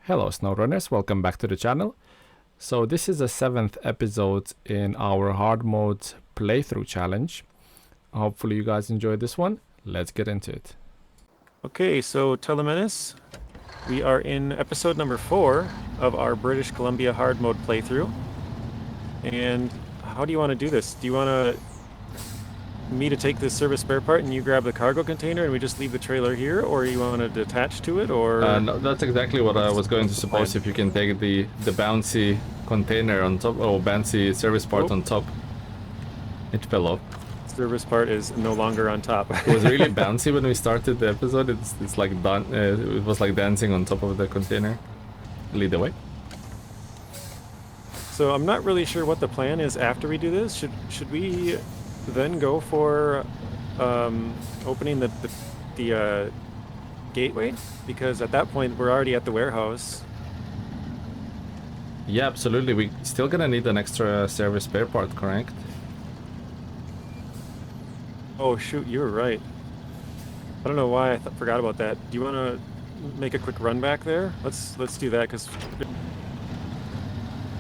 Hello SnowRunners, welcome back to the channel. So this is the 7th episode in our hard mode playthrough challenge. Hopefully you guys enjoyed this one. Let's get into it. Okay, so Telemenis, we are in episode number 4 of our British Columbia hard mode playthrough. And how do you want to do this? Do you want me to take this service spare part and you grab the cargo container and we just leave the trailer here, or you want to detach to it, or? No, that's exactly what I was going to suppose. If you can take the bouncy container on top, or bouncy service part on top. It fell off. Service part is no longer on top. It was really bouncy when we started the episode. It's like it was like dancing on top of the container. Lead the way. So I'm not really sure what the plan is after we do this. Should we then go for opening the gateway? Because at that point we're already at the warehouse. Yeah, absolutely. We still gonna need an extra service spare part, correct? Oh shoot, you were right. I don't know why I forgot about that. Do you want to make a quick run back there? Let's do that, because...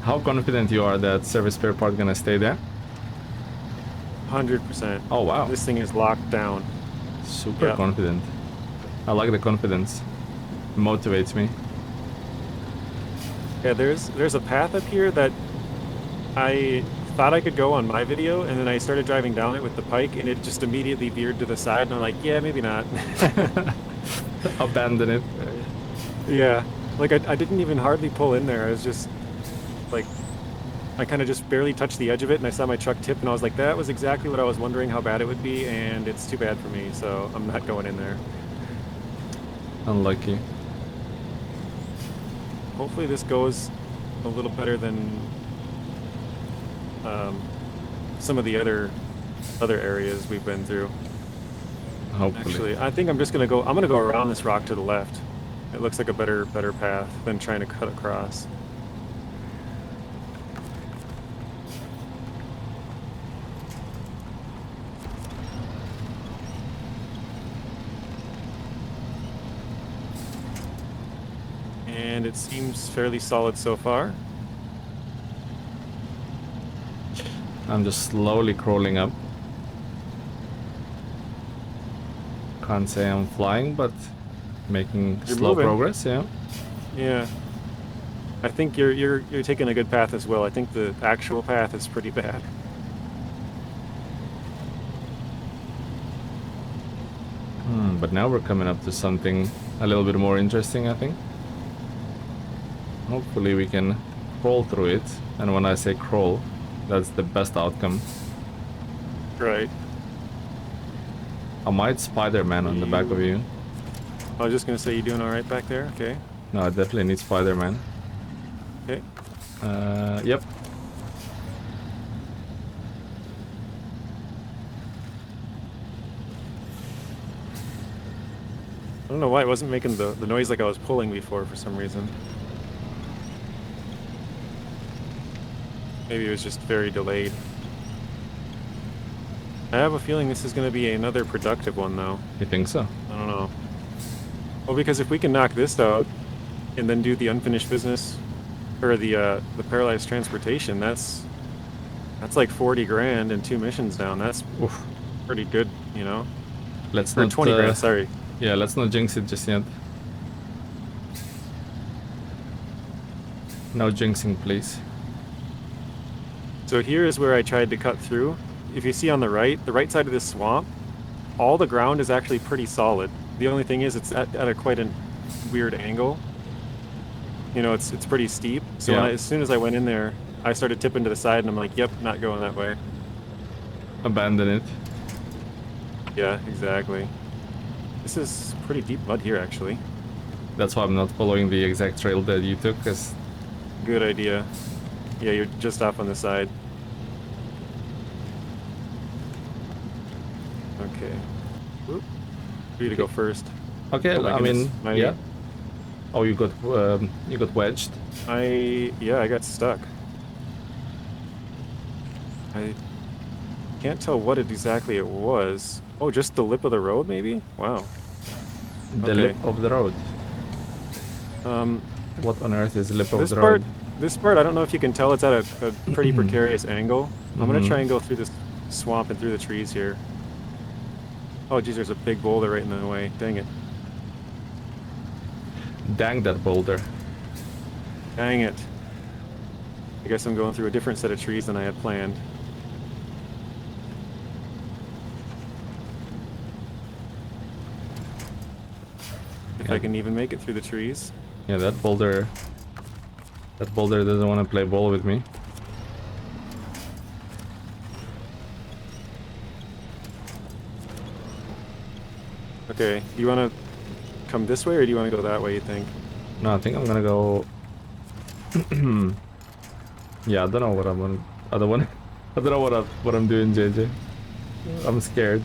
How confident you are that service spare part gonna stay there? 100%. Oh wow. This thing is locked down. Super confident. I like the confidence. It motivates me. Yeah, there's a path up here that I thought I could go on my video, and then I started driving down it with the pike, and it just immediately veered to the side, and I'm like, yeah, maybe not. Abandon it. Yeah, like I didn't even hardly pull in there. I was just like, I kind of just barely touched the edge of it, and I saw my truck tip, and I was like, that was exactly what I was wondering how bad it would be, and it's too bad for me, so I'm not going in there. Unlucky. Hopefully this goes a little better than some of the other areas we've been through. Hopefully. Actually, I think I'm gonna go around this rock to the left. It looks like a better path than trying to cut across. And it seems fairly solid so far. I'm just slowly crawling up. Can't say I'm flying, but making slow progress, yeah. Yeah. I think you're taking a good path as well. I think the actual path is pretty bad. But now we're coming up to something a little bit more interesting, I think. Hopefully we can crawl through it, and when I say crawl, that's the best outcome. Right. I might Spider-Man on the back of you. I was just gonna say, you doing all right back there? Okay. No, I definitely need Spider-Man. Okay. Yep. I don't know why it wasn't making the noise like I was pulling before for some reason. Maybe it was just very delayed. I have a feeling this is going to be another productive one, though. You think so? I don't know. Well, because if we can knock this out and then do the unfinished business, or the Paralyzed Transportation, that's like 40 grand and 2 missions down. That's pretty good, you know? Let's or not... 20 grand, sorry. Yeah, let's not jinx it just yet. No jinxing, please. So here is where I tried to cut through. If you see on the right side of this swamp, all the ground is actually pretty solid. The only thing is it's at a quite a weird angle. You know, it's pretty steep. So yeah. as soon as I went in there, I started tipping to the side, and I'm like, yep, not going that way. Abandon it. Yeah, exactly. This is pretty deep mud here, actually. That's why I'm not following the exact trail that you took, cause... Good idea. Yeah, you're just off on the side. Okay. Whoop. For you to go first. Okay, oh, I mean, yeah. Oh, you got wedged. I got stuck. I can't tell what exactly it was. Oh, just the lip of the road, maybe? Wow. The lip of the road. What on earth is lip of This the part, road? this part, I don't know if you can tell, it's at a pretty precarious angle. I'm gonna try Mhm. and go through this swamp and through the trees here. Oh geez, there's a big boulder right in the way. Dang it. Dang that boulder. Dang it. I guess I'm going through a different set of trees than I had planned. If Yeah. I can even make it through the trees. Yeah, that boulder. That boulder doesn't want to play ball with me. Okay, do you want to come this way or do you want to go that way, you think? No, I think I'm gonna go. Yeah, I don't know what I'm gonna. I don't want. I don't know what I'm doing, JJ. I'm scared.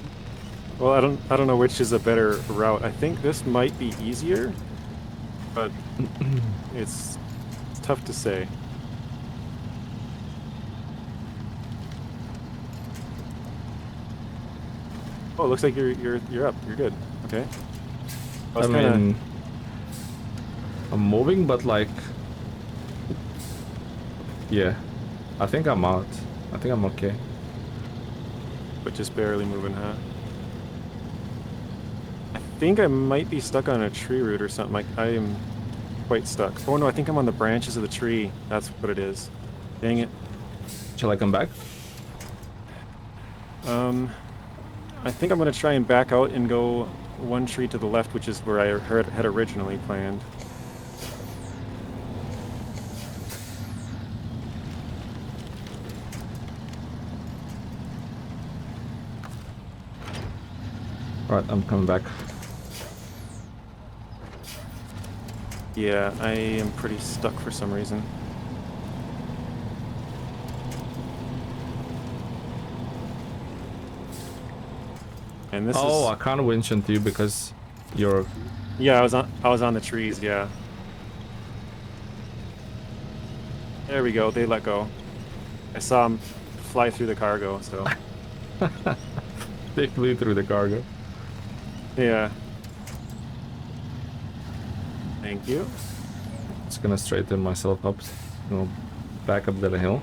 Well, I don't know which is a better route. I think this might be easier, but it's tough to say. Oh, it looks like you're up. You're good. Okay. I was kinda, mean, I'm moving, but like, yeah, I think I'm out. I think I'm okay. but just barely moving, huh? I think I might be stuck on a tree root or something. Like I am quite stuck. Oh no, I think I'm on the branches of the tree. That's what it is. Dang it. Shall I come back? I think I'm gonna try and back out and go one tree to the left, which is where I had originally planned. Alright, I'm coming back. Yeah, I am pretty stuck for some reason. And this Oh, is I can't winch into you because you're. yeah, I was on the trees, yeah. There we go, they let go. I saw them fly through the cargo, so They flew through the cargo. yeah. Thank you. Just gonna straighten myself up. You know, back up the hill.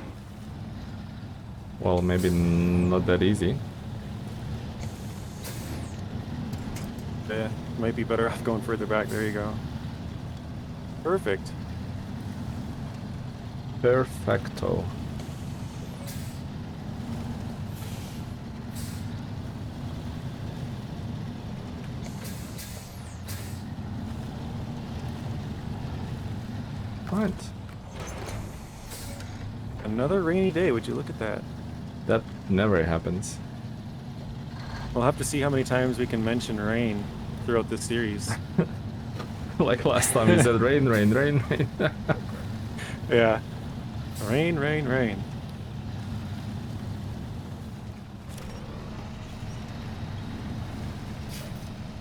Well, maybe not that easy. Yeah, might be better off going further back. There you go. Perfect. Perfecto. Right. Another rainy day, would you look at that? That never happens. We'll have to see how many times we can mention rain throughout this series. Like last time you said rain, rain, rain, rain. Yeah. Rain, rain, rain.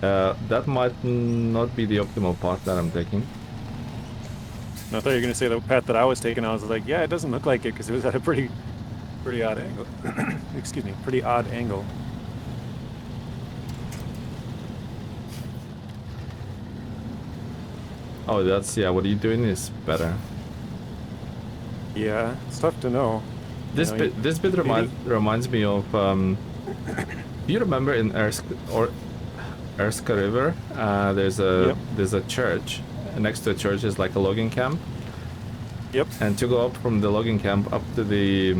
That might not be the optimal path that I'm taking. And I thought you were going to say the path that I was taking. I was like, yeah, it doesn't look like it because it was at a pretty odd angle. Excuse me, pretty odd angle. Oh, that's, yeah, what are you doing is better. Yeah, it's tough to know. This You know, bit, this bit reminds me of, do you remember in Erska River, there's a church. Next to the church is like a logging camp. Yep. And to go up from the logging camp up to the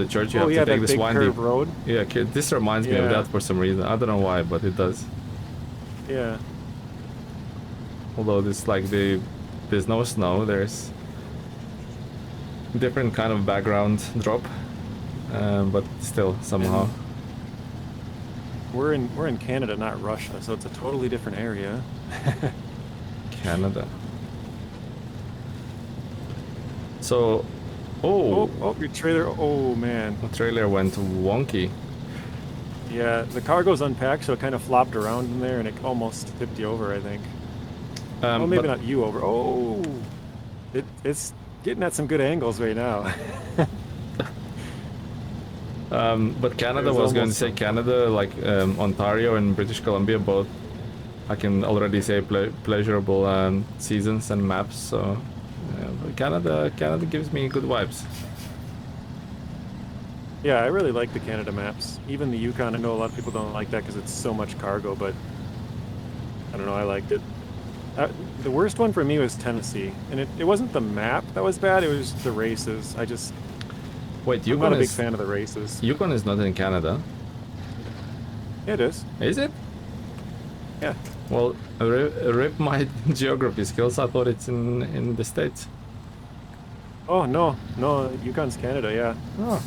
church, you have to take this big windy curved road. Yeah, this reminds me of Yeah. that for some reason. I don't know why, but it does. Yeah. Although there's no snow, there's different kind of background drop, but still somehow. We're in Canada, not Russia, so it's a totally different area. Canada. So, oh, Your trailer. Oh man. the trailer went wonky. Yeah, the cargo's unpacked, so it kind of flopped around in there, and it almost tipped you over, I think. Oh, maybe but not you over. Oh, it's getting at some good angles right now. But Canada It was was going to almost say Canada, like Ontario and British Columbia both I can already say pleasurable seasons and maps. So but Canada gives me good vibes. Yeah, I really like the Canada maps. Even the Yukon, I know a lot of people don't like that because it's so much cargo, but I don't know, I liked it. The worst one for me was Tennessee, and it wasn't the map that was bad, it was the races. Wait, I'm not a big fan of the races. Yukon is not in Canada. Yeah, it is. Is it? Yeah. Well, rip my geography skills. I thought it's in the States. Oh, no, Yukon's Canada, yeah. Oh.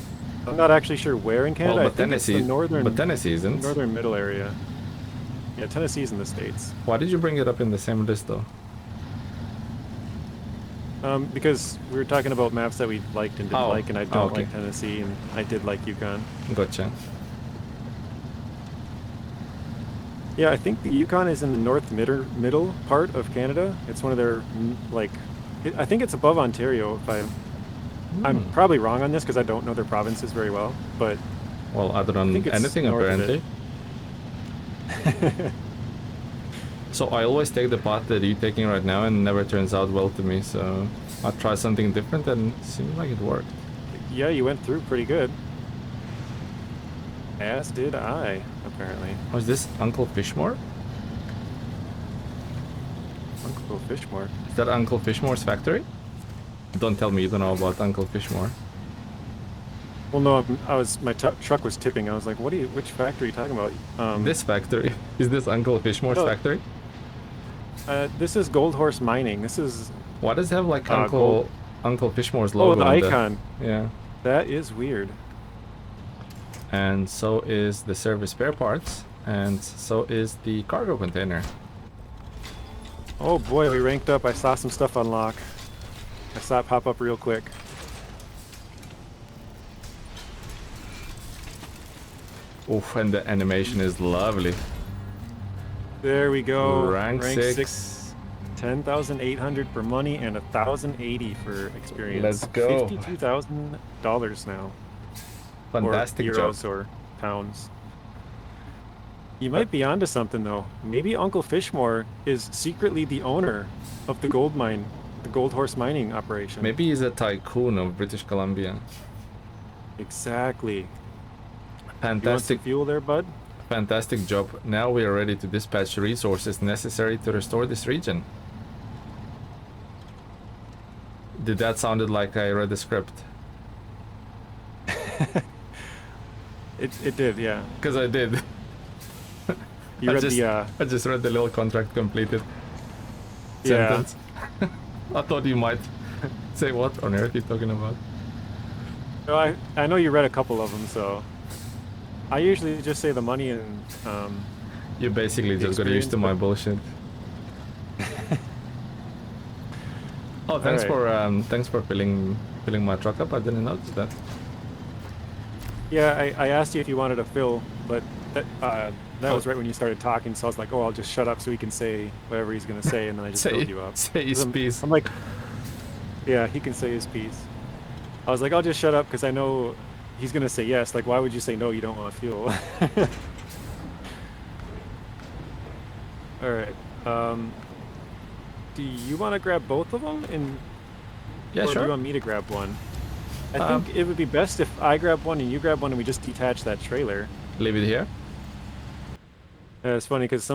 I'm not actually sure where in Canada. Well, I think it's the northern... But Tennessee isn't. Northern middle area. Yeah, Tennessee's in the States. Why did you bring it up in the same list, though? Because we were talking about maps that we liked and didn't like, and I don't like Tennessee, and I did like Yukon. Gotcha. Yeah, I think the Yukon is in the north middle part of Canada. It's one of their, like, I think it's above Ontario. I'm probably wrong on this because I don't know their provinces very well, but... Well, I don't know anything apparently. So I always take the path that you're taking right now and it never turns out well to me, so I try something different and it seems like it worked. Yeah, you went through pretty good. As did I, apparently. Was this Uncle Fishmore? Uncle Fishmore? Is that Uncle Fishmore's factory? Don't tell me you don't know about Uncle Fishmore. Well, no, my truck was tipping. I was like, which factory are you talking about? This factory. Is this Uncle Fishmore's factory? This is Gold Horse Mining. This is... Why does it have like Uncle Fishmore's logo? Oh, the icon. Yeah. That is weird. And so is the service spare parts, and so is the cargo container. Oh boy, we ranked up. I saw some stuff unlock. I saw it pop up real quick. Oof, and the animation is lovely. There we go. Rank 6. 10,800 for money and 1,080 for experience. Let's go. $52,000 now. Fantastic or euros or pounds. You might be onto something though. Maybe Uncle Fishmore is secretly the owner of the gold mine, the Gold Horse mining operation. Maybe he's a tycoon of British Columbia. Exactly. Fantastic. You want some fuel there, bud? Fantastic job. Now we are ready to dispatch resources necessary to restore this region. Did that sounded like I read the script? It did, yeah. Because I did. You read the I just read the little contract completed sentence. I thought you might say what on earth are you talking about? No, I know you read a couple of them, so I usually just say the money and you basically just got used to my bullshit. Oh, thanks for filling my truck up. I didn't notice that. Yeah, I asked you if you wanted to fill, but that was right when you started talking, so I was like, oh, I'll just shut up so he can say whatever he's going to say, and then I just filled you up. Say his piece. I'm like, yeah, he can say his piece. I was like, I'll just shut up because I know he's going to say yes. Like, why would you say no, you don't want fuel? All right. Do you want to grab both of them? Yeah, or sure. do you want me to grab one? I think it would be best if I grab one and you grab one and we just detach that trailer. Leave it here? It's funny because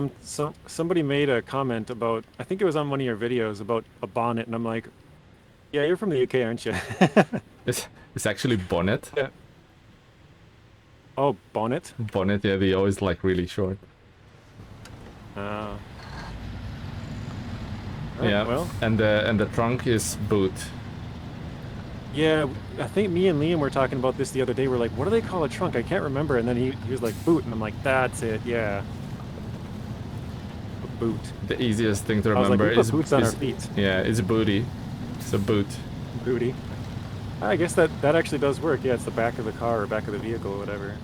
somebody made a comment about, I think it was on one of your videos, about a bonnet, and I'm like, yeah, you're from the UK, aren't you? It's actually bonnet. Yeah. Oh, bonnet? Bonnet, yeah, the O is like really short. Right, yeah, well. And the trunk is boot. Yeah, I think me and Liam were talking about this the other day. We're like, what do they call a trunk? I can't remember. And then he was like, boot. And I'm like, that's it, yeah. A boot. The easiest thing to remember is boots on our feet. Yeah, it's booty. It's a boot. Booty. I guess that actually does work. Yeah, it's the back of the car or back of the vehicle or whatever.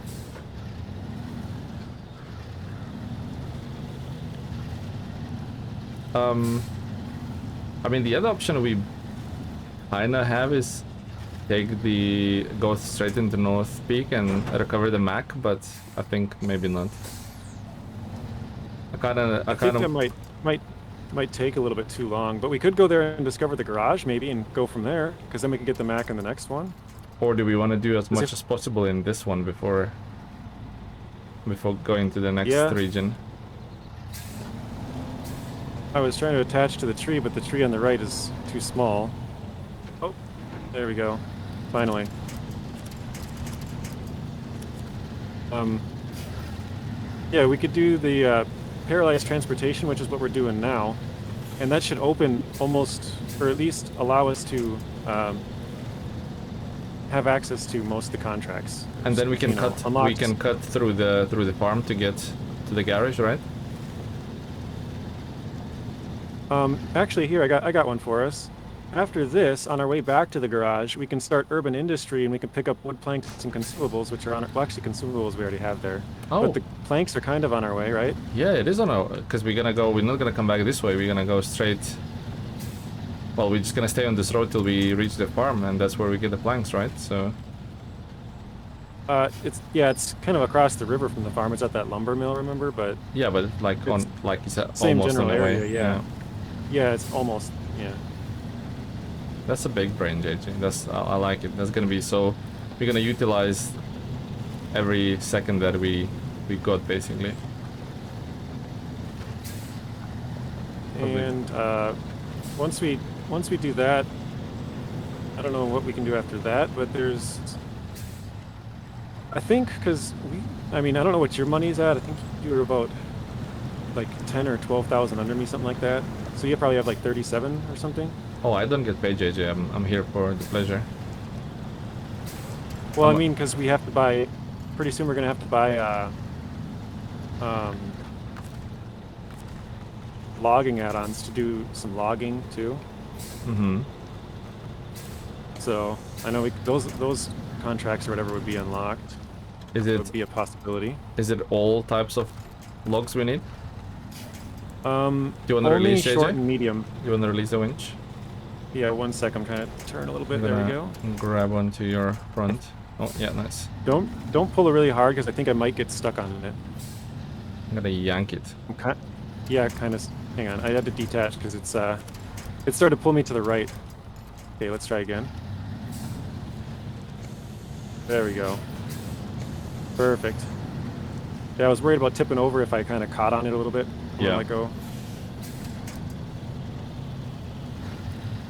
I mean, the other option we kinda have is go straight into North Peak and recover the Mac, but I think maybe not. I think that might take a little bit too long, but we could go there and discover the garage maybe and go from there, because then we can get the Mac in the next one. Or do we want to do as much as possible in this one before going to the next region? I was trying to attach to the tree, but the tree on the right is too small. Oh, there we go. Finally. Yeah, we could do the Paralyzed Transportation, which is what we're doing now. And that should open almost, or at least allow us to have access to most of the contracts. And then we can cut through the farm to get to the garage, right? Actually, here I got one for us. After this, on our way back to the garage, we can start urban industry and we can pick up wood planks and consumables, which are on. Well, actually, consumables we already have there. Oh. But the planks are kind of on our way, right? Yeah, it is on our. Because we're gonna go. We're not gonna come back this way. We're gonna go straight. Well, we're just gonna stay on this road till we reach the farm, and that's where we get the planks, right? So. It's kind of across the river from the farm. It's at that lumber mill, remember? But yeah, but like you said, same almost general on the area. way. Yeah, it's almost. Yeah. That's a big brain, JJ. I like it. That's gonna be so. We're gonna utilize every second that we got, basically. And once we do that, I don't know what we can do after that, but there's. I think I don't know what your money's at. I think you were about like 10 or 12,000 under me, something like that. So you probably have like 37 or something. Oh, I don't get paid, JJ. I'm here for the pleasure. Well, I mean, because we have to buy. Pretty soon, we're gonna have to buy logging add-ons to do some logging too. Mm-hmm. So I know those contracts or whatever would be unlocked. It would be a possibility. Is it all types of logs we need? Do you want to only release short JJ? and medium. You want to release the winch? Yeah, 1 sec. I'm trying to turn a little bit. There we go. Grab one to your front. Oh, yeah, nice. Don't pull it really hard because I think I might get stuck on it. I'm gonna yank it. Yeah, kind of. Hang on, I had to detach because it started to pull me to the right. Okay, let's try again. There we go. Perfect. Yeah, I was worried about tipping over if I kind of caught on it a little bit. Yeah. Let go.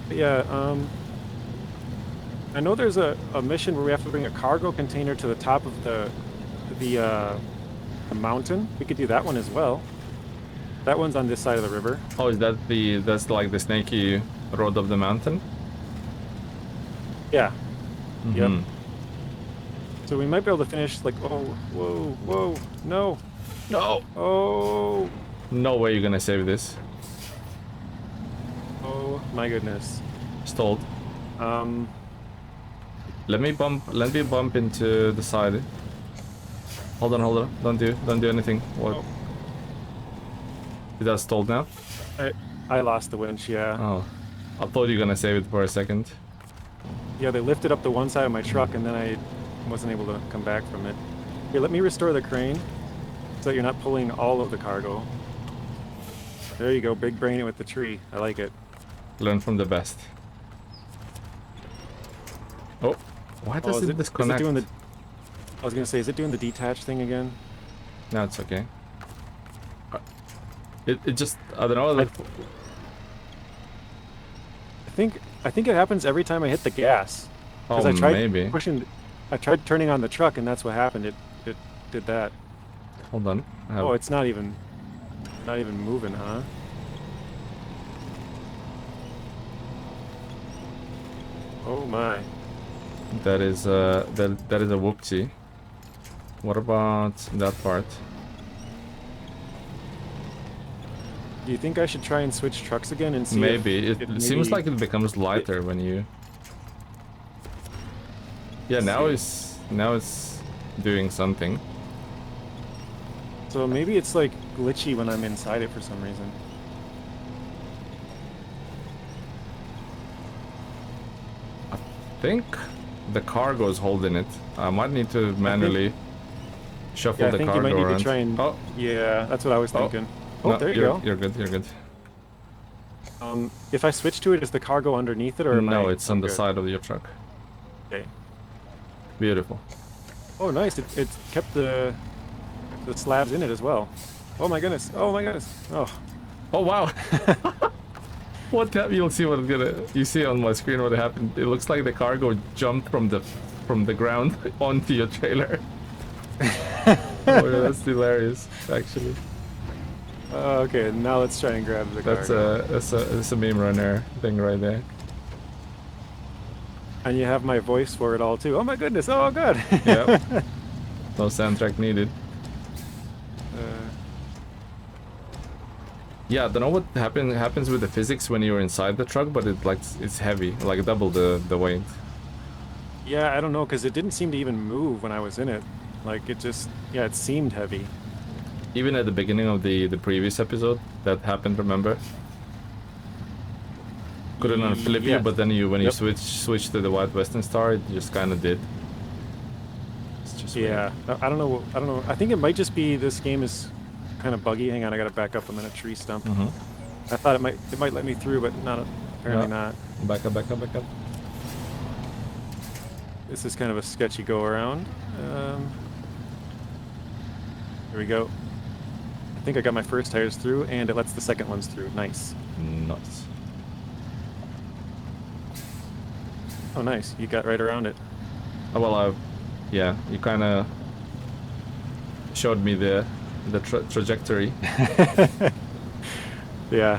But yeah, I know there's a mission where we have to bring a cargo container to the top of the mountain. We could do that one as well. That one's on this side of the river. Oh, is that that's like the snaky road of the mountain? Yeah. Mm-hmm. Yep. So we might be able to finish like, oh, whoa, no. No. Oh. No way you're gonna save this. Oh my goodness. Stalled. Let me bump into the side. Hold on. Don't do anything. What? Oh. Is that stalled now? I lost the winch, yeah. Oh. I thought you were gonna save it for a second. Yeah, they lifted up the one side of my truck and then I wasn't able to come back from it. Here, let me restore the crane so that you're not pulling all of the cargo. There you go, big brain it with the tree. I like it. Learn from the best. Oh, why does it disconnect? Is it doing I was gonna say, is it doing the detach thing again? No, it's okay. It just, I don't know. I think it happens every time I hit the gas. Oh, I tried maybe. I tried turning on the truck and that's what happened. It did that. Hold on. Oh, it's not even moving, huh? Oh my. That is a whoopsie. What about that part? Do you think I should try and switch trucks again and see? Maybe if it seems like it becomes lighter when you. Yeah, now it's doing something. So maybe it's like glitchy when I'm inside it for some reason. I think the cargo's holding it. I might need to manually shuffle the cargo I think you might need around. to try and. Oh. Yeah, that's what I was thinking. Oh, No, there you go. You're good. You're good. If I switch to it, is the car go underneath it, or am No, I? it's I'm on the good. side of your truck. Okay. Beautiful. Oh, nice. It kept the slabs in it as well. Oh my goodness. Oh my goodness. Oh. Oh wow! What happened? You'll see what it's gonna. You see on my screen what happened. It looks like the cargo jumped from the ground onto your trailer. Oh yeah, that's hilarious, actually. Okay, now let's try and grab the That's cargo. that's a meme runner thing right there. And you have my voice for it all too. Oh my goodness. Oh god. Yep. No soundtrack needed. Yeah, I don't know what happens with the physics when you're inside the truck, but it's heavy, like double the weight. Yeah, I don't know, because it didn't seem to even move when I was in it. Like it just, yeah, it seemed heavy. Even at the beginning of the previous episode, that happened. Remember? Couldn't unflip you, Yes. but then when you Yep. switch to the White Western Star, it just kind of did. It's just weird. Yeah, I don't know. I don't know. I think it might just be this game is kind of buggy. Hang on, I gotta back up. I'm in a tree stump. I thought it might let me through, but not apparently Yeah. not. Back up, back up, back up. This is kind of a sketchy go around. Here we go. I think I got my first tires through, and it lets the second ones through. Nice. Nuts. Oh, nice. You got right around it. Oh, well, yeah, you kind of showed me the trajectory. Yeah.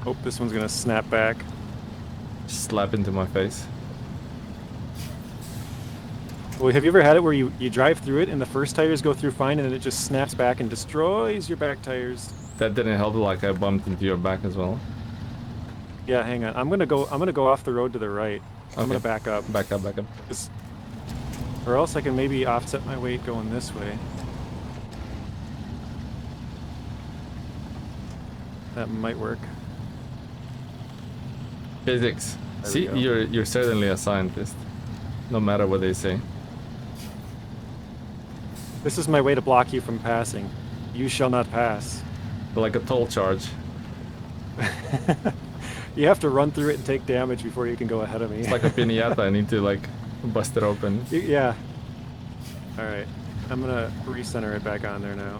Hope this one's gonna snap back. Slap into my face. Well, have you ever had it where you drive through it and the first tires go through fine and then it just snaps back and destroys your back tires? That didn't help. Like I bumped into your back as well. Yeah, hang on. I'm gonna go off the road to the right. I'm Okay. gonna back up. Back up, back up. Or else I can maybe offset my weight going this way. That might work. Physics. There See, we go. you're certainly a scientist, no matter what they say. This is my way to block you from passing. You shall not pass. Like a toll charge. You have to run through it and take damage before you can go ahead of me. It's like a piñata. I need to like bust it open. Yeah. All right. I'm gonna recenter it back on there now.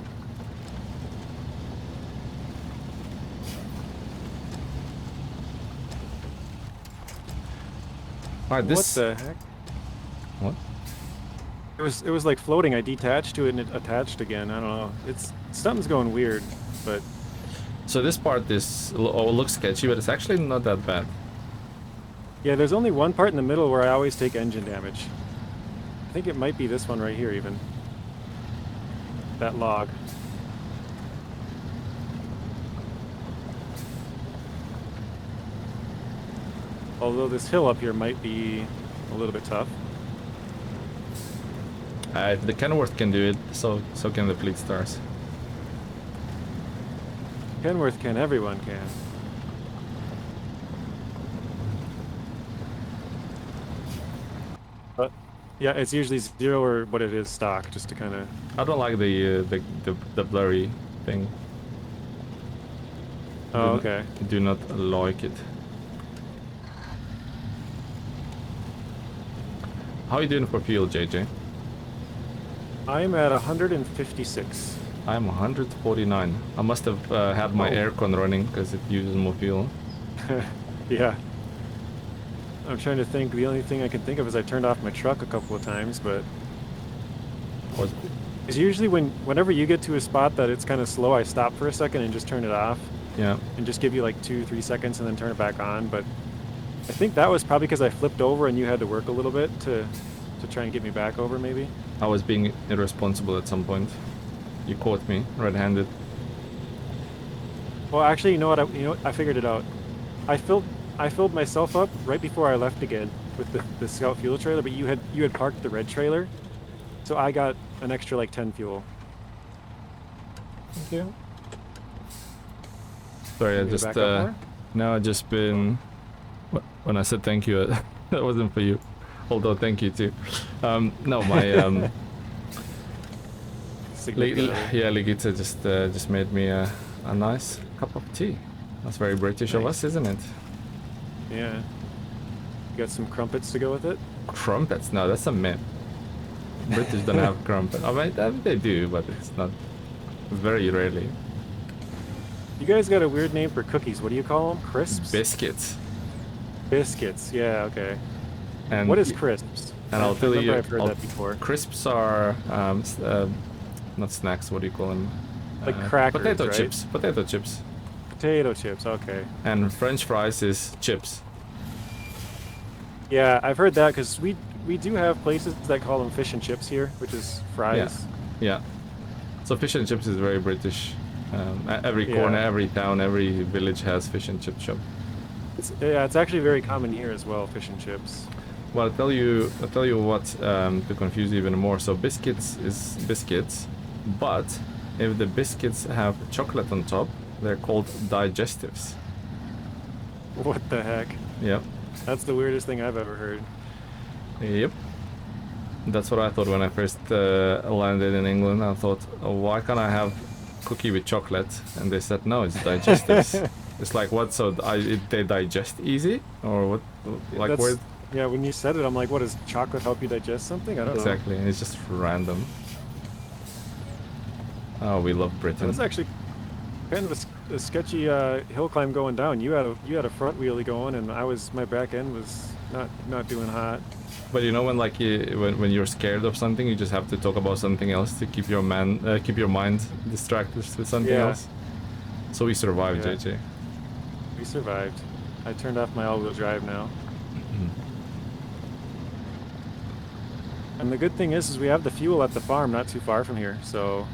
All right, this. What the heck? What? It was like floating. I detached to it and it attached again. I don't know. Something's going weird, but So this part looks sketchy, but it's actually not that bad. yeah, there's only one part in the middle where I always take engine damage. I think it might be this one right here even. That log. Although this hill up here might be a little bit tough. If the Kenworth can do it, so can the Fleet Stars. Kenworth can, everyone can. But yeah, it's usually 0 or what it is stock, just to kind of. I don't like the blurry thing. Oh, okay. Do not like it. How are you doing for fuel, JJ? I'm at 156. I'm 149. I must have had my aircon running because it uses more fuel. Yeah. I'm trying to think. The only thing I can think of is I turned off my truck a couple of times, but Was it's usually whenever you get to a spot that it's kind of slow, I stop for a second and just turn it off yeah. and just give you like 2-3 seconds and then turn it back on. But I think that was probably because I flipped over and you had to work a little bit to try and get me back over, maybe. I was being irresponsible at some point. You caught me red-handed. Well, actually, you know what? I figured it out. I filled myself up right before I left again with the Scout fuel trailer, but you had parked the red trailer, so I got an extra like 10 fuel. Thank you. Sorry, I Can you just back up more? no, I just been. When I said thank you, that wasn't for you. Although thank you too. No, my significant other. Yeah, Ligita just made me a nice cup of tea. That's very British of Nice. us, isn't it? Yeah. You got some crumpets to go with it? Crumpets? No, that's a myth. British don't have crumpets. I mean, they do, but it's not. Very rarely. You guys got a weird name for cookies. What do you call them? Crisps? Biscuits. Biscuits. Yeah, okay. And What is crisps? And I'll tell I you, remember I've heard that before. crisps are not snacks. What do you call them? Like crackers, Potato right? chips. Potato chips. Potato chips, okay. And French fries is chips. Yeah, I've heard that because we do have places that call them fish and chips here, which is fries. Yeah. So fish and chips is very British. Every Yeah. corner, every town, every village has fish and chip shop. It's actually very common here as well, fish and chips. Well, I'll tell you what to confuse you even more. So biscuits is biscuits, but if the biscuits have chocolate on top, they're called digestives. What the heck? Yep. That's the weirdest thing I've ever heard. Yep. That's what I thought when I first landed in England. I thought, oh, why can't I have cookie with chocolate? And they said, no, it's digestives. It's like, what? So they digest easy? Or what? Like, That's, where? yeah, when you said it, I'm like, what, does chocolate help you digest something? I don't know. Exactly. And it's just random. Oh, we love That Britain. was actually kind of a sketchy hill climb going down. You had a front wheelie going, and my back end was not doing hot. But you know when when you're scared of something, you just have to talk about something else to keep your mind distracted with something Yeah. else. So we survived, Yeah. JJ. We survived. I turned off my all-wheel drive now. And the good thing is we have the fuel at the farm not too far from here, so...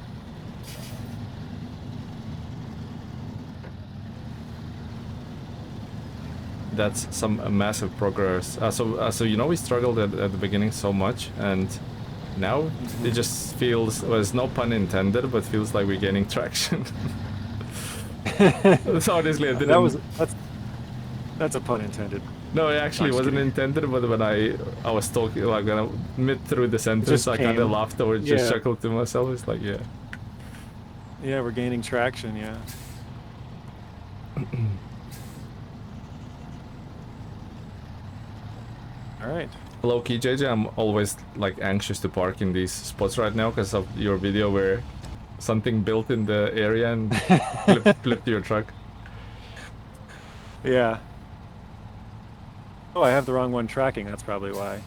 That's some massive progress. So you know we struggled at the beginning so much, and now it just feels, well, it's no pun intended, but feels like we're gaining traction. So honestly, I didn't. That's a pun intended. No, it actually I'm just wasn't kidding. intended, but when I was talking, like when I mid through the sentence, just I kind came. of laughed or just Yeah. chuckled to myself. It's like, yeah. Yeah, we're gaining traction, yeah. Alright. Low key, JJ, I'm always like anxious to park in these spots right now because of your video where something built in the area and flipped your truck. Yeah. Oh, I have the wrong one tracking, that's probably why.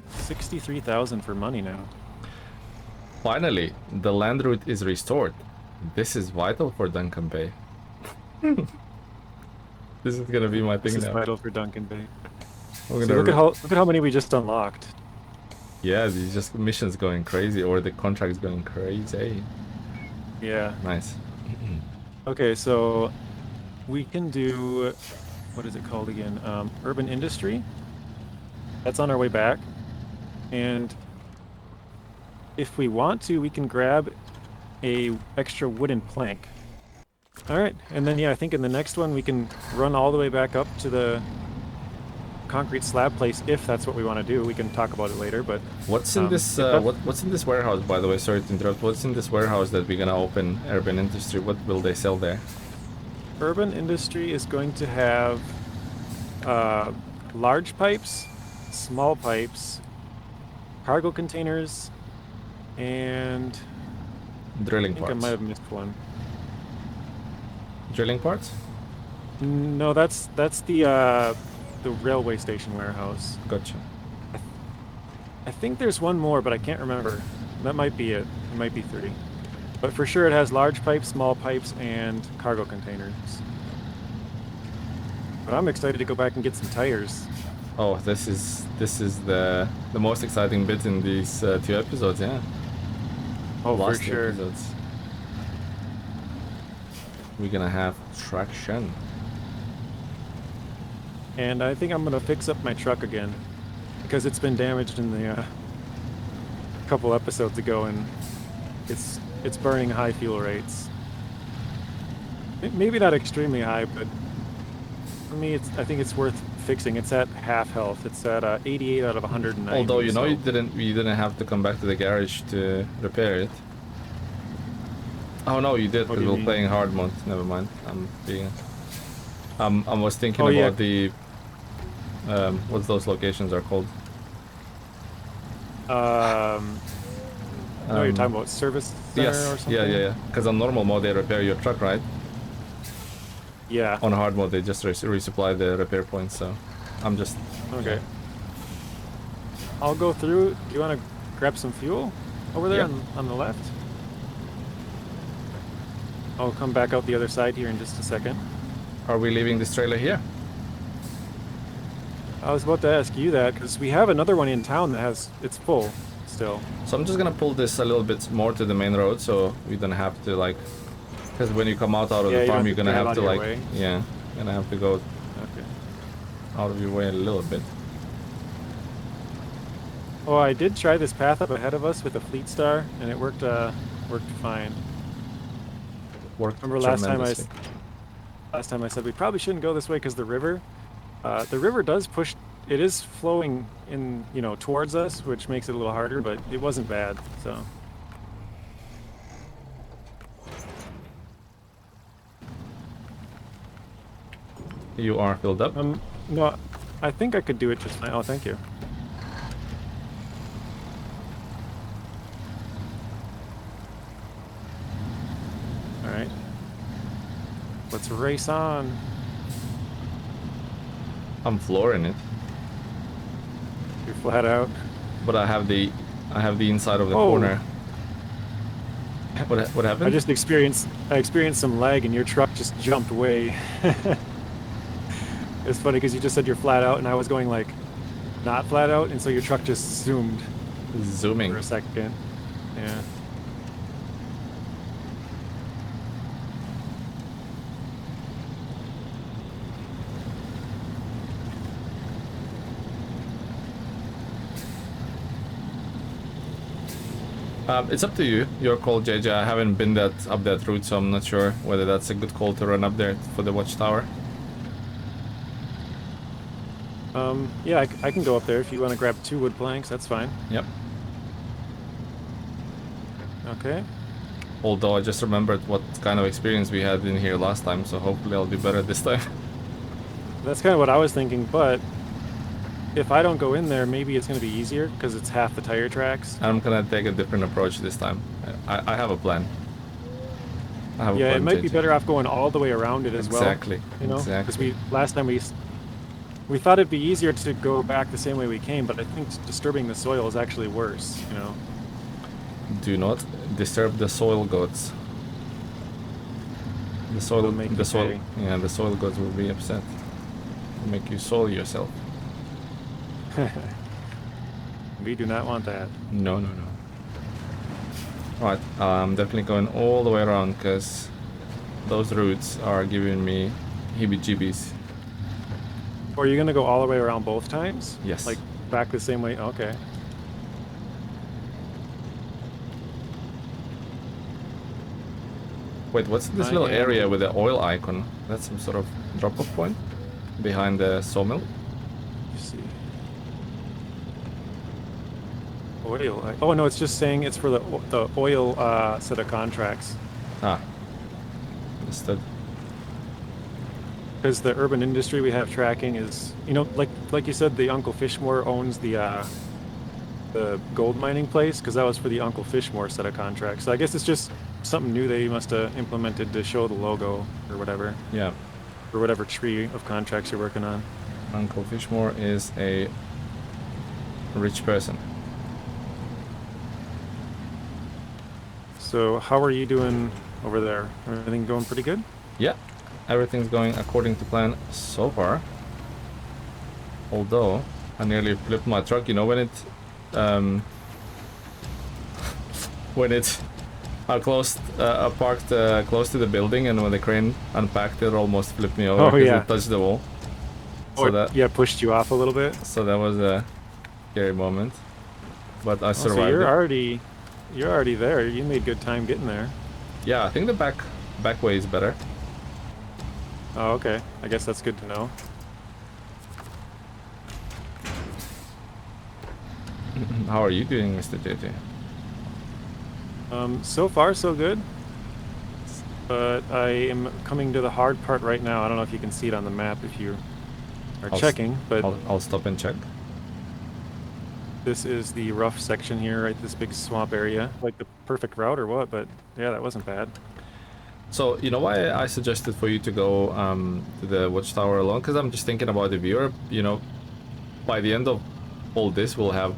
63,000 for money now. Finally, the land route is restored. This is vital for Duncan Bay. This is gonna be my This thing is now. vital for Duncan Bay. We're See, gonna look at how many we just unlocked. yeah, these just missions going crazy, or the contracts going crazy. Yeah. Nice. Okay, so we can do, what is it called again? Urban Industry. That's on our way back. And if we want to, we can grab a extra wooden plank. All right, and then yeah, I think in the next one we can run all the way back up to the concrete slab place if that's what we want to do. We can talk about it later, but What's in this? What's in this warehouse? By the way, sorry to interrupt. What's in this warehouse that we're gonna open? Urban Industry. What will they sell there? Urban Industry is going to have large pipes, small pipes, cargo containers, and Drilling I think I parts. might have missed one. Drilling parts. No, that's the railway station warehouse. Gotcha. I think there's one more, but I can't remember. That might be it. It might be 3. But for sure it has large pipes, small pipes, and cargo containers. But I'm excited to go back and get some tires. Oh, this is the most exciting bit in these 2 episodes. Yeah. Oh, Last for 2 sure. episodes. We're gonna have traction. And I think I'm gonna fix up my truck again because it's been damaged in the couple episodes ago, and it's burning high fuel rates. Maybe not extremely high, but for me, I think it's worth fixing. It's at half health. It's at 88 out of 190. Although you know so. you didn't have to come back to the garage to repair it. Oh no, you did What because do you we were mean? playing hard mode. Never mind. I'm being. I was thinking Oh, about yeah. the. What those locations are called. No, you're talking about service center Yes. or something? Yeah. Because on normal mode they repair your truck, right? Yeah. On hard mode they just resupply the repair points. So, I'm just. Okay. Yeah. I'll go through. Do you want to grab some fuel over there Yeah. on the left? I'll come back out the other side here in just a second. Are we leaving this trailer here? I was about to ask you that because we have another one in town that it's full still. So I'm just gonna pull this a little bit more to the main road, so we don't have to like. Because when you come out of Yeah, the you farm, don't you're gonna drive have out to of your like. way. Yeah. Gonna have to go Okay. out of your way a little bit. Oh, I did try this path up ahead of us with a Fleet Star, and it worked fine. Worked Remember last time I said we probably shouldn't go this way because the river does push. It is flowing in, towards us, which makes it a little harder, but it wasn't bad. So. You are filled up. No, I think I could do it just fine. Oh, thank you. All right. Let's race on. I'm flooring it, You're flat out. but I have the inside of the Oh. corner. What happened? I experienced some lag, and your truck just jumped way. It's funny because you just said you're flat out, and I was going like not flat out, and so your truck just zoomed Zooming. for a second. Yeah. It's up to you. Your call, JJ. I haven't been up that route, so I'm not sure whether that's a good call to run up there for the watchtower. Yeah, I can go up there if you want to grab 2 wood planks. That's fine. Yep. Okay. Although I just remembered what kind of experience we had in here last time, so hopefully I'll be better this time. That's kind of what I was thinking, but if I don't go in there, maybe it's going to be easier because it's half the tire tracks. I'm gonna take a different approach this time. I have a plan. Yeah, it might be better off going all the way around it as well. Exactly. Because last time we thought it'd be easier to go back the same way we came, but I think disturbing the soil is actually worse. Do not disturb the soil gods. The soil, Will make you pay. yeah, the soil gods will be upset. Will make you soil yourself. We do not want that. No. Alright, I'm definitely going all the way around because those routes are giving me heebie-jeebies. Or are you going to go all the way around both times? Yes. Like back the same way? Okay. Wait, what's this little area with the oil icon? That's some sort of drop-off point behind the sawmill? Let's see. Oil. Oh no, it's just saying it's for the oil set of contracts. Ah, understood. Because the urban industry we have tracking is, like you said, the Uncle Fishmore owns the gold mining place, because that was for the Uncle Fishmore set of contracts. So I guess it's just something new they must have implemented to show the logo or whatever. Yeah. Or whatever tree of contracts you're working on. Uncle Fishmore is a rich person. So how are you doing over there? Everything going pretty good? Yeah, everything's going according to plan so far. Although I nearly flipped my truck. When I parked close to the building, and when the crane unpacked it, almost flipped me over because it touched the wall. So pushed you off a little bit. So that was a scary moment, but I survived. So you're already there. You made good time getting there. Yeah, I think the back way is better. Oh, okay. I guess that's good to know. How are you doing, Mr. JJ? So far so good. But I am coming to the hard part right now. I don't know if you can see it on the map if you are checking, but I'll stop and check. this is the rough section here, right? This big swamp area. Like the perfect route or what? But yeah, that wasn't bad. So, you know why I suggested for you to go to the watchtower alone? Because I'm just thinking about the viewer. You know, by the end of all this, we'll have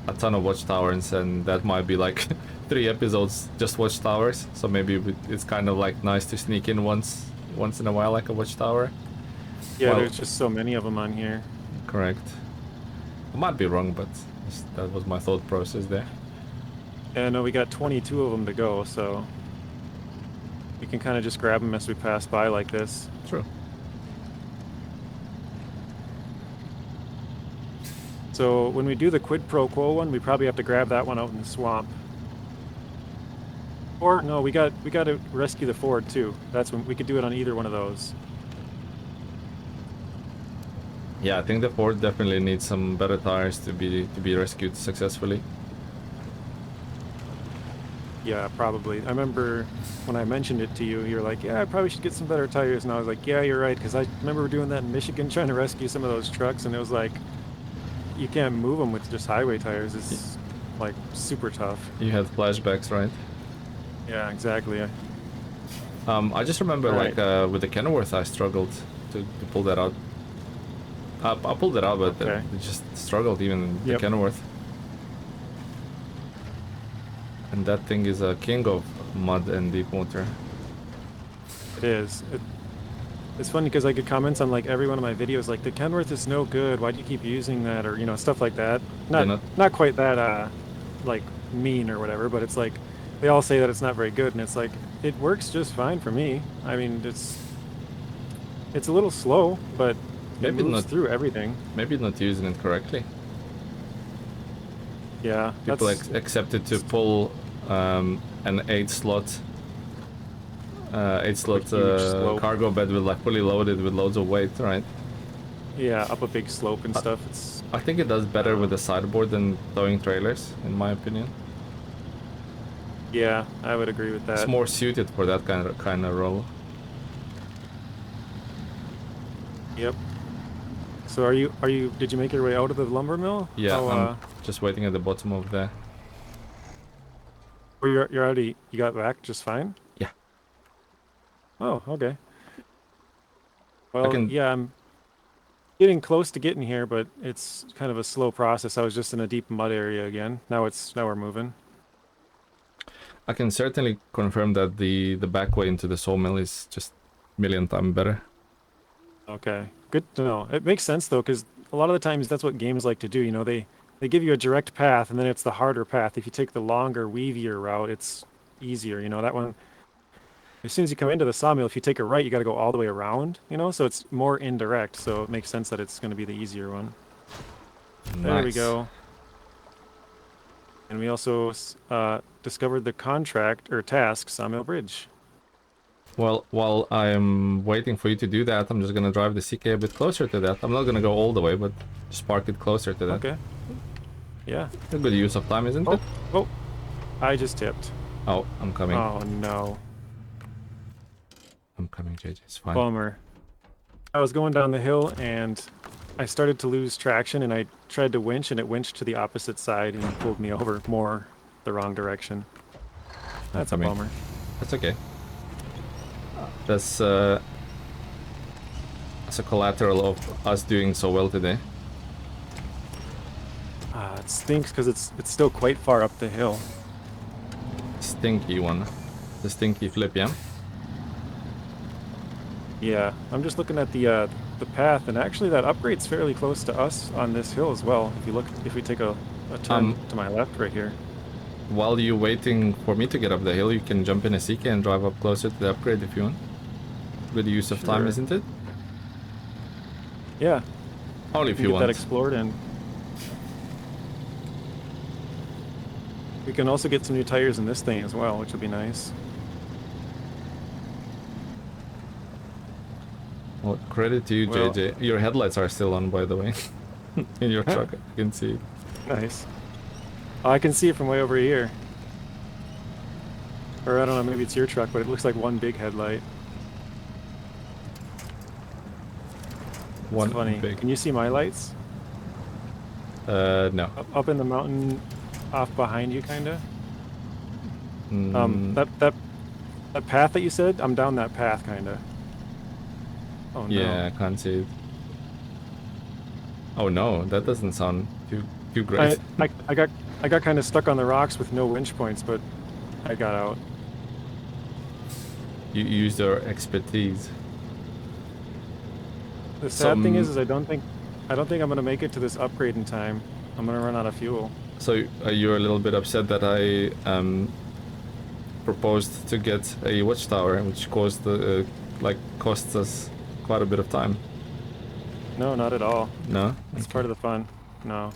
a ton of watchtowers, and that might be like 3 episodes just watchtowers. So maybe it's kind of like nice to sneak in once in a while, like a watchtower. Yeah, Well, there's just so many of them on here. correct. I might be wrong, but that was my thought process there. And no, we got 22 of them to go, so we can kind of just grab them as we pass by like this. True. So when we do the quid pro quo one, we probably have to grab that one out in the swamp. Or no, we got to rescue the Ford too. That's when we could do it on either one of those. Yeah, I think the Ford definitely needs some better tires to be rescued successfully. Yeah, probably. I remember when I mentioned it to you, you were like, yeah, I probably should get some better tires. And I was like, yeah, you're right. Because I remember doing that in Michigan, trying to rescue some of those trucks. And it was like, you can't move them with just highway tires. It's like super tough. You had flashbacks, right? Yeah, exactly. I just remember Right. like with the Kenworth, I struggled to pull that out. I pulled it out, but Okay. it just struggled even the Yep. Kenworth. And that thing is a king of mud and deep water. It is. It's funny because I get comments on like every one of my videos like the Kenworth is no good. Why do you keep using that, or you know, stuff like that. Not quite that like mean or whatever, but it's like they all say that it's not very good, and it's like it works just fine for me. I mean, it's a little slow, but it moves through everything. Maybe not using it correctly. Yeah, People accepted to pull an 8-slot cargo bed with like fully loaded with loads of weight, right? Yeah, up a big slope and stuff. I think it does better with the sideboard than towing trailers, in my opinion. Yeah, I would agree with that. It's more suited for that kind of role. Yep. So did you make your way out of the lumber mill? Yeah, I'm just waiting at the bottom of there. Or you got back just fine? Yeah. Oh, okay. Well, yeah, I'm getting close to getting here, but it's kind of a slow process. I was just in a deep mud area again. Now we're moving. I can certainly confirm that the back way into the sawmill is just a million times better. Okay, good to know. It makes sense though, because a lot of the times that's what games like to do. You know, they give you a direct path, and then it's the harder path. If you take the longer, weavier route, it's easier. You know, that one. As soon as you come into the sawmill, if you take a right, you got to go all the way around. You know, so it's more indirect. So it makes sense that it's going to be the easier one. Nice. There we go. And we also discovered the contract or task, Sawmill Bridge. Well, while I'm waiting for you to do that, I'm just gonna drive the CK a bit closer to that. I'm not gonna go all the way, but just park it closer to that. Okay. Yeah. A good use of time, isn't it? Oh, I just tipped. Oh, I'm coming. Oh no. I'm coming, JJ. It's fine. Bummer. I was going down the hill and I started to lose traction, and I tried to winch, and it winched to the opposite side and pulled me over more the wrong direction. That's a bummer. That's okay. That's a collateral of us doing so well today. It stinks because it's still quite far up the hill. Stinky one. The stinky flip, yeah? Yeah, I'm just looking at the path, and actually that upgrade's fairly close to us on this hill as well. If we take a turn to my left right here. While you're waiting for me to get up the hill, you can jump in a CK and drive up closer to the upgrade if you want. Good use of time, isn't it? Yeah. Only if you want. Get that explored, and we can also get some new tires in this thing as well, which would be nice. Well, credit to you, Well- JJ. Your headlights are still on, by the way. In your truck, you can see. Nice. Oh, I can see it from way over here. Or I don't know, maybe it's your truck, but it looks like one big headlight. One It's funny. big. Can you see my lights? No. Up in the mountain, off behind you, kinda. Mm, That path that you said, I'm down that path, kinda. Oh no. yeah, I can't see it. Oh no, that doesn't sound too great. I got kind of stuck on the rocks with no winch points, but I got out. You used your expertise. The sad thing is I don't think I'm gonna make it to this upgrade in time. I'm gonna run out of fuel. So you're a little bit upset that I proposed to get a watchtower, which costs us quite a bit of time. No, not at all. No, It's part of the fun. No.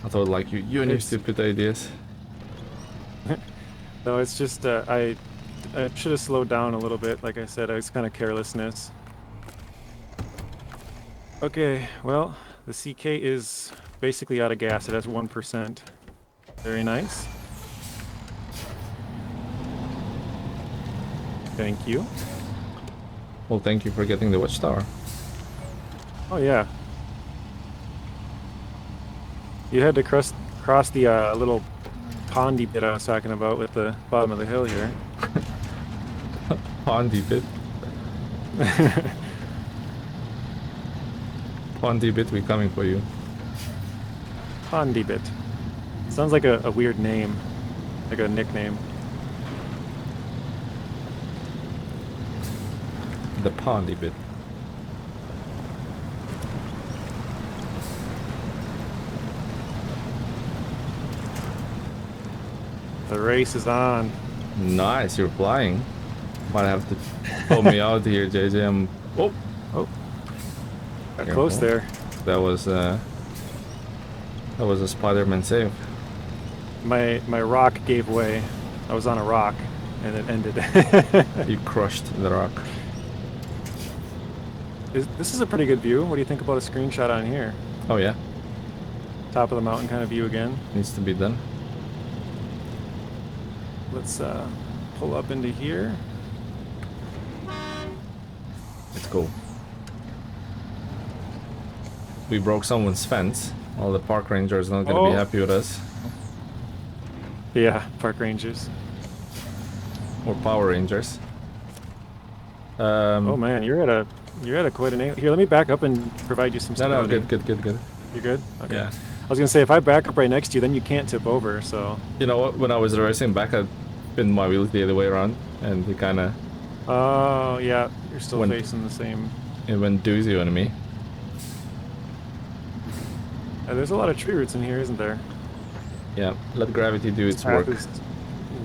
I thought like you and your stupid ideas. No, it's just I should have slowed down a little bit. Like I said, it's kind of carelessness. Okay, well, the CK is basically out of gas. It has 1%. Very nice. Thank you. Well, thank you for getting the watchtower. Oh yeah. You had to cross the little pondy bit I was talking about with the bottom of the hill here. Pondy bit. Pondy bit, we coming for you. Pondy bit. Sounds like a weird name, like a nickname. The Pondy bit. The race is on. Nice, you're flying. Might have to pull me out here, JJ. Oh, Got Careful. close there. that was a Spider-Man save. My rock gave way. I was on a rock, and it ended. You crushed the rock. This is a pretty good view. What do you think about a screenshot on here? Oh yeah, Top of the mountain kind of view again. needs to be done. Let's pull up into here. Let's go. We broke someone's fence. All the park rangers are not gonna be happy with us. Yeah, park rangers. Or Power Rangers. Oh man, you're at a quite an angle. Here, let me back up and provide you some No, no, stability. good. You're good? Okay. Yeah. I was gonna say if I back up right next to you, then you can't tip over. So. You know what? When I was racing back, I pinned my wheels the other way around, and it kind of Oh yeah, you're still When- facing the same. went doozy on me. There's a lot of tree roots in here, isn't there? Yeah, let gravity do its Path work. is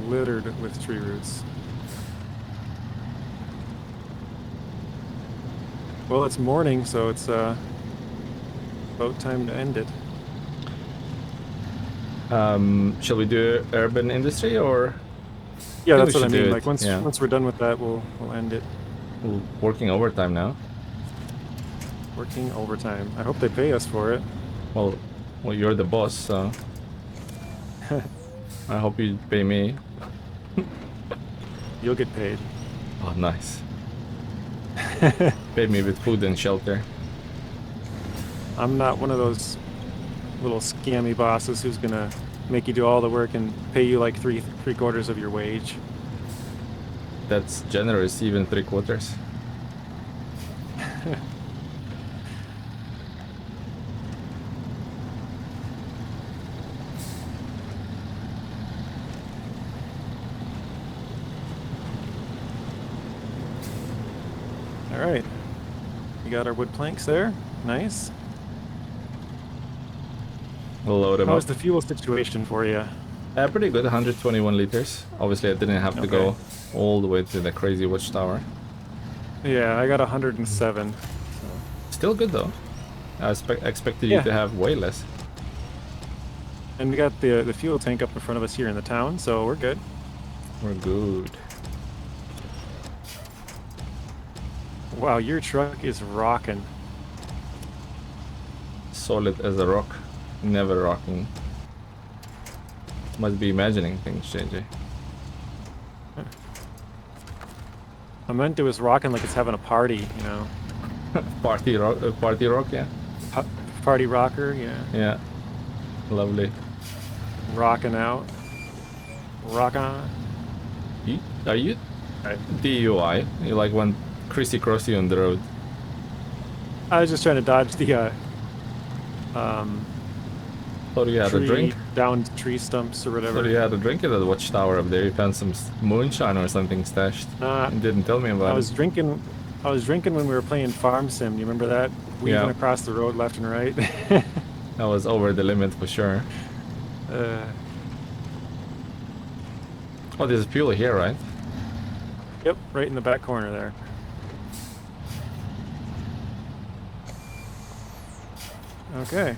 littered with tree roots. Well, it's morning, so it's about time to end it. Shall we do urban industry or Yeah, think that's we what I should do mean. it, Like once yeah. once we're done with that, we'll end it. we're working overtime now? Working overtime. I hope they pay us for it. Well, you're the boss, so I hope you pay me. You'll get paid. Oh, nice. Pay me with food and shelter. I'm not one of those little scammy bosses who's gonna make you do all the work and pay you like three-quarters of your wage. That's generous, even 3/4. All right. We got our wood planks there. Nice. We'll load them How's up. the fuel situation for you? Pretty good, 121 liters. Obviously, I didn't have to go Okay. all the way to the crazy watchtower. Yeah, I got 107. Still good though. I expected you Yeah. to have way less. And we got the fuel tank up in front of us here in the town, so we're good. We're good. Wow, your truck is rocking. Solid as a rock. Never rocking. Must be imagining things, JJ. I meant it was rocking like it's having a party, you know. Party rock, yeah. Pa- Party rocker, yeah. Yeah. Lovely. Rocking out. Rock on. Are you Right. DUI? You like went crissy-crossy on the road. I was just trying to dodge the Thought you had a drink. downed tree stumps or whatever. Thought you had a drink at the watchtower up there. You found some moonshine or something stashed. And didn't tell me about I was it. drinking. I was drinking when we were playing Farm Sim. You remember that? Weaving Yeah. across the road left and right. That was over the limit for sure. Oh, there's fuel here, right? Yep, right in the back corner there. Okay.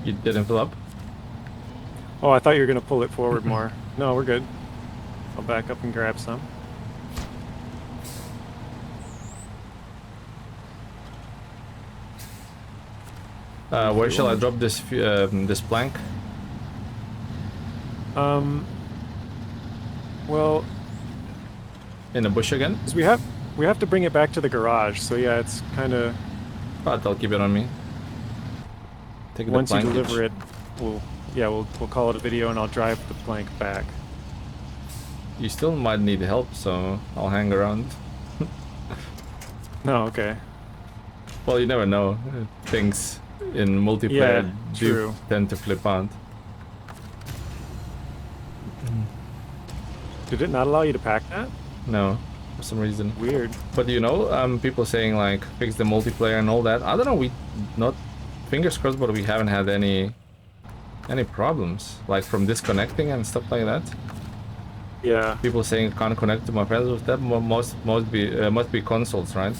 You didn't fill up? Oh, I thought you were gonna pull it forward more. No, we're good. I'll back up and grab some. Where shall I drop this this plank? Well, In the bush again? 'cause we have to bring it back to the garage. So yeah, it's kind of But I'll keep it on me. Take the once you plankage. deliver it, we'll call it a video and I'll drive the plank back. You still might need help, so I'll hang around. No, okay. Well, you never know. Things in multiplayer Yeah, do true. tend to flip out. Did it not allow you to pack that? No, for some reason. Weird. But you know, people saying like fix the multiplayer and all that. I don't know. We not fingers crossed, but we haven't had any problems like from disconnecting and stuff like that. Yeah. People saying can't connect to my friends with that. Must be consoles, right?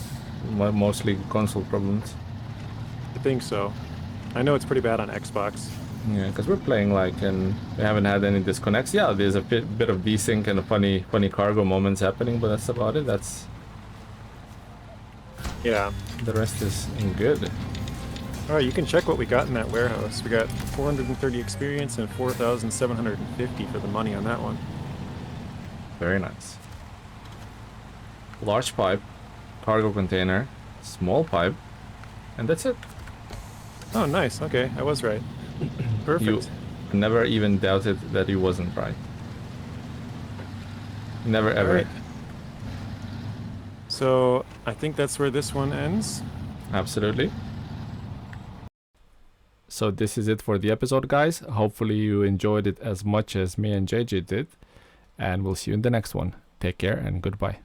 Mostly console problems. I think so. I know it's pretty bad on Xbox. Yeah, because we're playing like and we haven't had any disconnects. Yeah, there's a bit of desync and funny cargo moments happening, but that's about it. That's Yeah. the rest is good. All right, you can check what we got in that warehouse. We got 430 experience and 4,750 for the money on that one. Very nice. Large pipe, cargo container, small pipe, and that's it. Oh, nice. Okay, I was right. Perfect. You never even doubted that you wasn't right. Never ever. All right. So I think that's where this one ends. Absolutely. So this is it for the episode, guys. Hopefully you enjoyed it as much as me and JJ did. And we'll see you in the next one. Take care and goodbye.